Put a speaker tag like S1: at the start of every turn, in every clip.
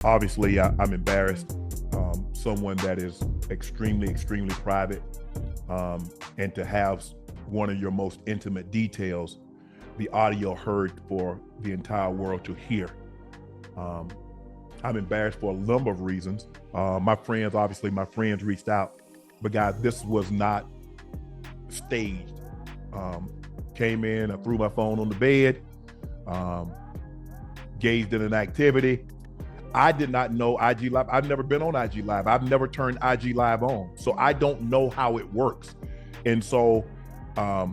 S1: Obviously, I'm embarrassed. Someone that is extremely private, and to have one of your most intimate details, the audio heard for the entire world to hear. Um, I'm embarrassed for a number of reasons. My friends reached out, but guys, this was not staged. Came in, I threw my phone on the bed, um, gazed in an activity. I did not know IG Live. I've never been on IG Live. I've never turned IG Live on. So I don't know how it works. And so all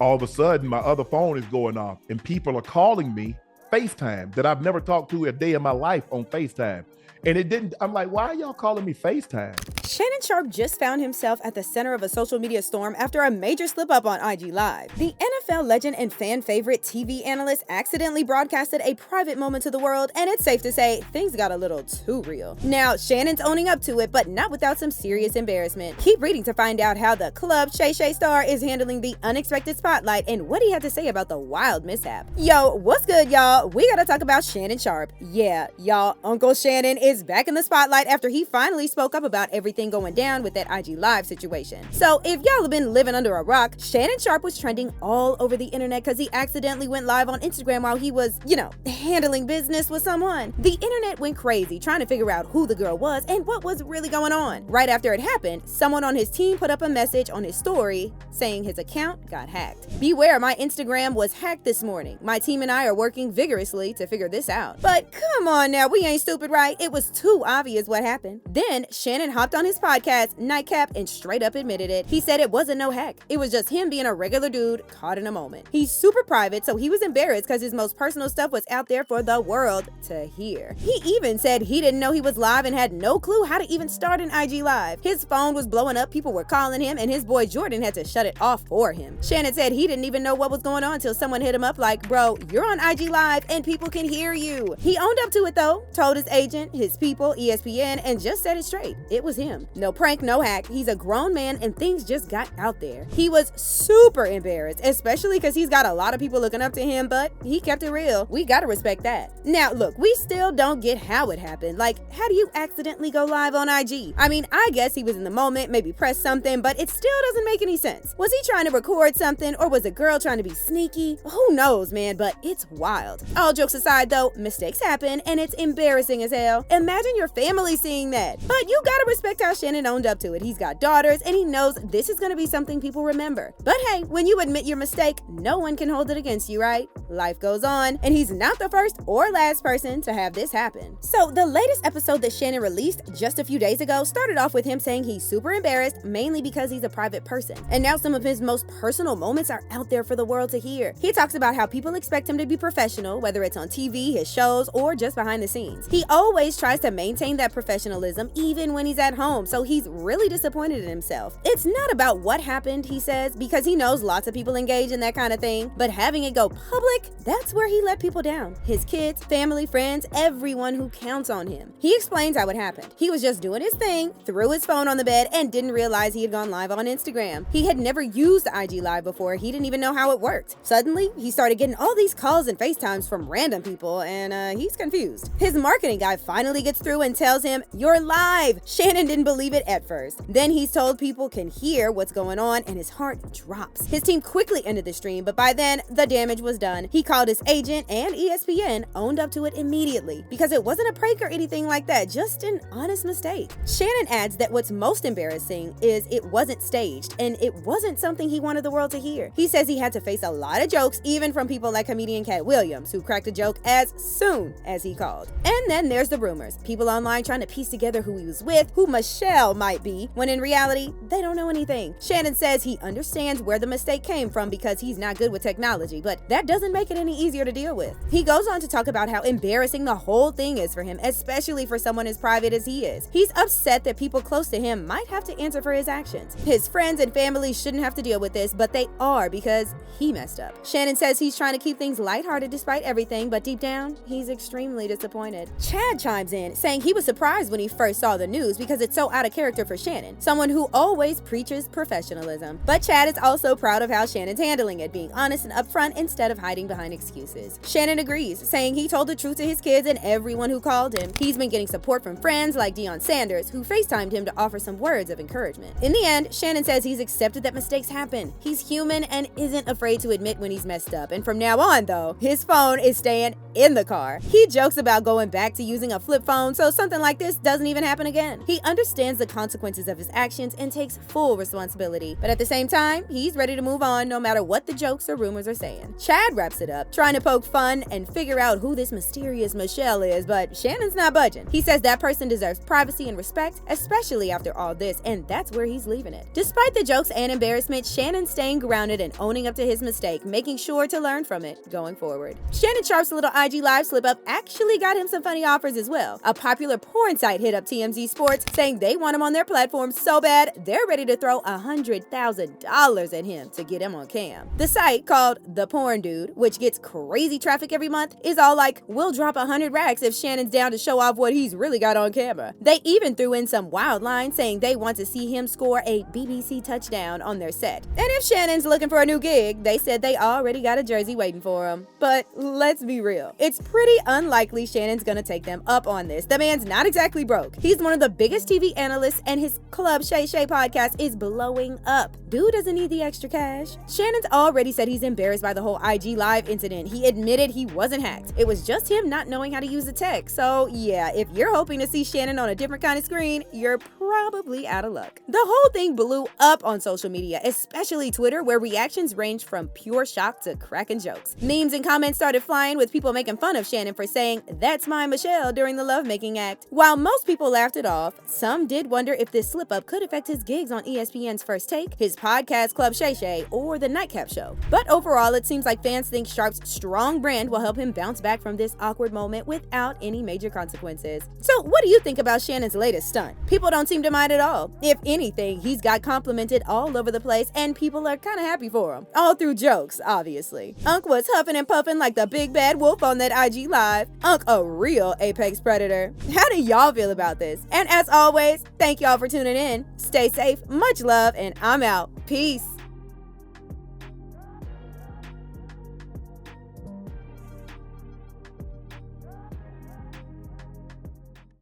S1: of a sudden, my other phone is going off and people are calling me FaceTime that I've never talked to a day in my life on FaceTime. And I'm like, why are y'all calling me FaceTime?
S2: Shannon Sharpe just found himself at the center of a social media storm after a major slip-up on IG Live. The NFL legend and fan favorite TV analyst accidentally broadcasted a private moment to the world, and it's safe to say things got a little too real. Now, Shannon's owning up to it, but not without some serious embarrassment. Keep reading to find out how the club Shay Shay star is handling the unexpected spotlight and what he had to say about the wild mishap. Yo, what's good, y'all? We gotta talk about Shannon Sharpe. Yeah, y'all, Uncle Shannon is back in the spotlight after he finally spoke up about everything going down with that IG Live situation. So if y'all have been living under a rock, Shannon Sharpe was trending all over the internet because he accidentally went live on Instagram while he was, handling business with someone. The internet went crazy trying to figure out who the girl was and what was really going on. Right after it happened, someone on his team put up a message on his story saying his account got hacked. Beware, my Instagram was hacked this morning. My team and I are working vigorously to figure this out. But come on now, we ain't stupid, right? It was too obvious what happened. Then Shannon hopped on his podcast, Nightcap, and straight up admitted it. He said it wasn't no hack. It was just him being a regular dude caught in a moment. He's super private, so he was embarrassed because his most personal stuff was out there for the world to hear. He even said he didn't know he was live and had no clue how to even start an IG Live. His phone was blowing up, people were calling him, and his boy Jordan had to shut it off for him. Shannon said he didn't even know what was going on until someone hit him up like, bro, you're on IG Live and people can hear you. He owned up to it though, told his agent, his people, ESPN, and just said it straight. It was him. No prank, no hack. He's a grown man and things just got out there. He was super embarrassed, especially because he's got a lot of people looking up to him, but he kept it real. We gotta respect that. Now, look, we still don't get how it happened. Like, how do you accidentally go live on IG? I mean, I guess he was in the moment, maybe pressed something, but it still doesn't make any sense. Was he trying to record something or was a girl trying to be sneaky? Who knows, man, but it's wild. All jokes aside though, mistakes happen and it's embarrassing as hell. Imagine your family seeing that. But you gotta respect how Shannon owned up to it. He's got daughters and he knows this is gonna be something people remember. But hey, when you admit your mistake, no one can hold it against you, right? Life goes on, and he's not the first or last person to have this happen. So the latest episode that Shannon released just a few days ago started off with him saying he's super embarrassed, mainly because he's a private person. And now some of his most personal moments are out there for the world to hear. He talks about how people expect him to be professional, whether it's on TV, his shows, or just behind the scenes. He always tries to maintain that professionalism even when he's at home, so he's really disappointed in himself. It's not about what happened, he says, because he knows lots of people engage in that kind of thing, but having it go public, that's where he let people down. His kids, family, friends, everyone who counts on him. He explains how it happened. He was just doing his thing, threw his phone on the bed, and didn't realize he had gone live on Instagram. He had never used IG Live before. He didn't even know how it worked. Suddenly, he started getting all these calls and FaceTimes from random people, and he's confused. His marketing guy finally gets through and tells him, "You're live." Shannon didn't believe it at first. Then he's told people can hear what's going on, and his heart drops. His team quickly ended the stream, but by then, the damage was done. He called his agent, and ESPN owned up to it immediately because it wasn't a prank or anything like that, just an honest mistake. Shannon adds that what's most embarrassing is it wasn't staged, and it wasn't something he wanted the world to hear. He says he had to face a lot of jokes, even from people like comedian Cat Williams, who cracked a joke as soon as he called. And then there's the rumors. People online trying to piece together who he was with, who Michelle might be, when in reality, they don't know anything. Shannon says he understands where the mistake came from because he's not good with technology, but that doesn't make it any easier to deal with. He goes on to talk about how embarrassing the whole thing is for him, especially for someone as private as he is. He's upset that people close to him might have to answer for his actions. His friends and family shouldn't have to deal with this, but they are because he messed up. Shannon says he's trying to keep things lighthearted despite everything, but deep down, he's extremely disappointed. Chad chimes in, saying he was surprised when he first saw the news because it's so so out of character for Shannon, someone who always preaches professionalism. But Chad is also proud of how Shannon's handling it, being honest and upfront instead of hiding behind excuses. Shannon agrees, saying he told the truth to his kids and everyone who called him. He's been getting support from friends like Deion Sanders, who FaceTimed him to offer some words of encouragement. In the end, Shannon says he's accepted that mistakes happen. He's human and isn't afraid to admit when he's messed up. And from now on, though, his phone is staying in the car. He jokes about going back to using a flip phone so something like this doesn't even happen again. He understands the consequences of his actions and takes full responsibility. But at the same time, he's ready to move on no matter what the jokes or rumors are saying. Chad wraps it up, trying to poke fun and figure out who this mysterious Michelle is, but Shannon's not budging. He says that person deserves privacy and respect, especially after all this, and that's where he's leaving it. Despite the jokes and embarrassment, Shannon's staying grounded and owning up to his mistake, making sure to learn from it going forward. Shannon Sharpe's little IG Live slip-up actually got him some funny offers as well. A popular porn site hit up TMZ Sports, saying they want him on their platform so bad, they're ready to throw $100,000 at him to get him on cam. The site, called The Porn Dude, which gets crazy traffic every month, is all like, we'll drop 100 racks if Shannon's down to show off what he's really got on camera. They even threw in some wild lines saying they want to see him score a BBC touchdown on their set. And if Shannon's looking for a new gig, they said they already got a jersey waiting for him. But let's be real, it's pretty unlikely Shannon's gonna take them up on this. The man's not exactly broke. He's one of the biggest TV analysts and his Club Shay Shay podcast is blowing up. Dude doesn't need the extra cash. Shannon's already said he's embarrassed by the whole IG Live incident. He admitted he wasn't hacked. It was just him not knowing how to use the tech. So yeah, if you're hoping to see Shannon on a different kind of screen, you're probably out of luck. The whole thing blew up on social media, especially Twitter, where reactions ranged from pure shock to cracking jokes. Memes and comments started flying with people making fun of Shannon for saying, "That's my Michelle" during the lovemaking act. While most people laughed it off, some did wonder if this slip-up could affect his gigs on ESPN's First Take, his podcast Club Shay Shay, or the Nightcap Show. But overall, it seems like fans think Sharpe's strong brand will help him bounce back from this awkward moment without any major consequences. So what do you think about Shannon's latest stunt? People don't seem to mind at all. If anything, he's got complimented all over the place and people are kind of happy for him. All through jokes, obviously. Unc was huffing and puffing like the big bad wolf on that IG Live. Unc a real apex predator. How do y'all feel about this? And as always, thank y'all for tuning in. Stay safe, much love, and I'm out. Peace.